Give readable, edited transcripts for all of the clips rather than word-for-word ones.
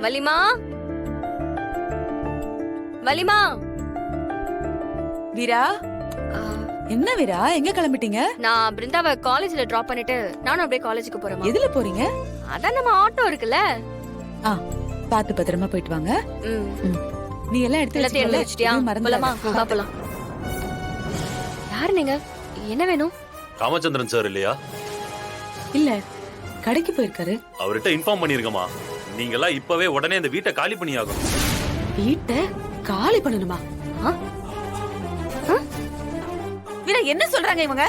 வலிமா வலிமா. வீரா, என்ன வீரா, எங்க கிளம்பிட்டீங்க? நான் பிருந்தாவை காலேஜ்ல டிராப் பண்ணிட்டு நானும் அப்படியே காலேஜுக்கு போறேன். எதுல போறீங்க? அதான் நம்ம ஆட்டோ இருக்குல்ல. பாத்து பத்திரமா போயிட்டு வாங்க. நீ எல்லாம் எல்லாத்தையும் வச்சிட்டியா? போலாமா? போலாம். யாரு நீங்க? என்ன வேணும்? ராமச்சந்திரன் சார் இல்லையா? இல்ல, கடைக்கு போயிருக்காரு. அவர்கிட்ட இன்ஃபார்ம் பண்ணிருக்கமா, நீங்க எல்லாம் இப்பவே உடனே இந்த வீட்டை காலி பண்ணி ஆகணும். வீட்டை காலி பண்ணணுமா? வீரா, என்ன சொல்றாங்க இவங்க?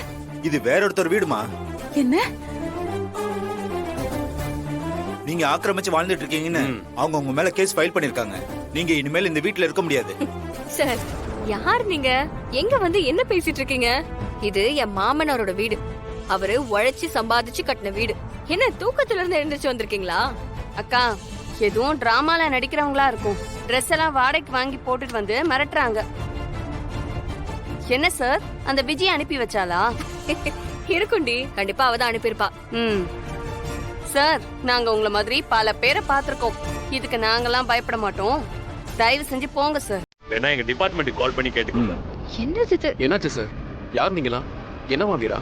இது வேற ஒருத்தர் வீடுமா? என்ன நீங்க ஆக்கிரமிச்சு வாழ்ந்துட்டு இருக்கீங்கன்னு அவங்க உங்க மேல கேஸ் ஃபைல் பண்ணிருக்காங்க. நீங்க இனிமேல் இந்த வீட்ல இருக்க முடியாது. சார், யார் நீங்க? எங்க வந்து என்ன பேசிட்டு இருக்கீங்க? இது என் மாமனாரோட வீடு. அவரு உழைச்சு சம்பாதிச்சு கட்டின வீடு. என்ன தூக்கத்துல இருந்து எழுந்திருச்சு வந்திருக்கீங்களா? அக்கா, எதுவும் டிராமால நடிக்கிறவங்களா இருக்கும். ட்ரெஸ் எல்லாம் வாடகைக்கு வாங்கி போட்டுட்டு வந்து மிரட்டுறாங்க. என்ன சார், அந்த விஜய் அனுப்பி வச்சாலா? இருக்குண்டி, கண்டிப்பா அவதான் அனுப்பியிருப்பா. சார், நாங்க உங்களை மாதிரி பல பேரை பார்த்திருக்கோம். இதுக்கு நாங்கெல்லாம் பயப்பட மாட்டோம். தயவு செஞ்சு போங்க சார். வேணா எங்க டிபார்ட்மெண்ட்டுக்கு கால் பண்ணி கேட்டுக்கோங்க. என்னது இது? என்னாச்சு சார்? யார் நீங்களா? என்னவா வீரா?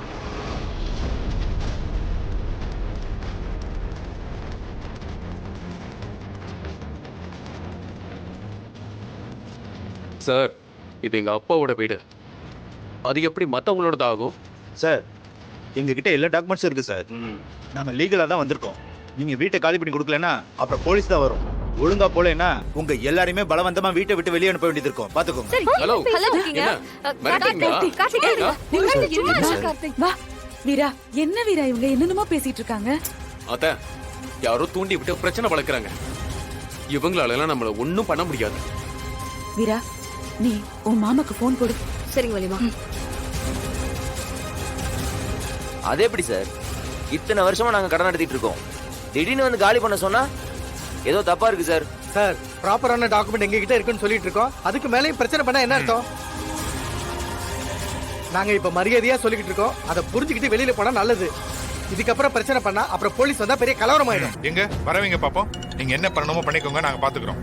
சார், இது எங்க அப்பாவோட வீடு. அது எப்படி மத்தவங்களோட ஆகும்? சார், எங்க கிட்ட எல்லா டாக்குமெண்ட்ஸும் இருக்கு சார். நாங்க லீகலா தான் வந்திருக்கோம். நீங்க வீட்டை காலி பண்ணி கொடுக்கலன்னா அப்புறம் போலீஸ் தான் வரும். ஒழுங்கா போலேன்னா உங்க எல்லாரையுமே பலவந்தமா வீட்டை விட்டு வெளியே அனுப்ப வேண்டியது இருக்கும். பாத்துக்கோங்க. ஹலோ, இருக்கீங்க? வா வீரா, என்ன வீரா இவங்க என்னென்னமோ பேசிட்டு இருக்காங்க? அத யாரோ தூண்டி விட்டு பிரச்சனை வளர்க்கறாங்க. இவங்களால எல்லாம் நம்மள ஒண்ணும் பண்ண முடியாது. வீரா, நீ உன் மாமாக்கு போன் போடு. சரிங்க வலிமா. அது எப்படி சார்? இத்தனை வருஷமா நாங்க கடன் நடத்திட்டு இருக்கோம். திடீர்னு வந்து காலி பண்ண சொன்னா ஏதோ தப்பா இருக்கு சார். சார், ப்ராப்பரான டாக்குமெண்ட் எங்க கிட்ட இருக்குன்னு சொல்லிட்டு இருக்கோம். அதுக்கு மேலேயும் பிரச்சனை பண்ணா என்ன அர்த்தம்? நாங்க இப்ப மரியாதையா சொல்லிக்கிட்டு இருக்கோம். அதை புரிஞ்சுக்கிட்டு வெளியில போனா நல்லது. இதுக்கப்புறம் பிரச்சனை பண்ணா அப்புறம் போலீஸ் வந்தா பெரிய கலவரம் ஆயிடும். எங்க வரவங்க பாப்போம். நீங்க என்ன பண்ணணுமோ பண்ணிக்கோங்க, நாங்க பாத்துக்கிறோம்.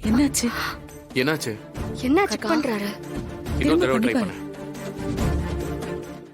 என்னாச்சு? என்னாச்சு? என்ன பண்றாரு? இன்னொரு தடவை ட்ரை பண்ணு.